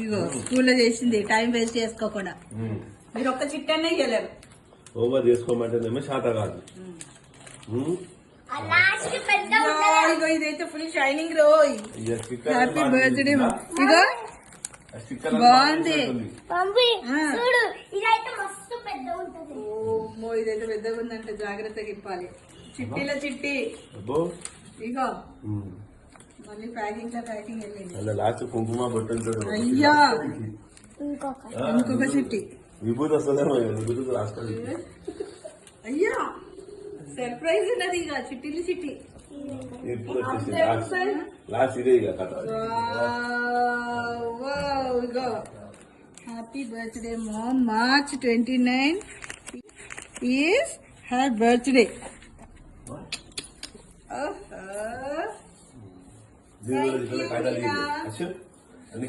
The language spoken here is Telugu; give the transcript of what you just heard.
ఇగో స్కూల్లో చేసింది, టైం వేస్ట్ చేసుకోకుండా. మీరు ఒక్క చిట్టనే ఇవ్వలేరు. హోంవర్క్ చేసుకోమంటేనేమో శాత కాదు. ఇగో ఇదైతే ఫుల్ షైనింగ్ రోయ్. Happy birthday. ఇగో బాగుంది. ఇదైతే పెద్దగా ఉందంటే జాగ్రత్తగా ఇప్పాలి. చిట్టీలో చిట్టి. ఇగో మళ్ళీ ప్యాకింగ్ లో ప్యాకింగ్ వెళ్ళింది. లాస్ట్ కుంకుమ బొట్టు. అయ్యా ఇంకొక చిట్టి. విభూతి వస్తుందేమో, విభూతి రాసుకోండి. అయ్యా సర్ప్రైజ్ ఉన్నది. ఇక చిట్టీలు చిట్టి ఇప్పుడు వచ్చేసి లాస్ట్ ఇదే ఇక కథ. ఇగో happy birthday mom. March 29 is her birthday. దీని కాయలు అన్ని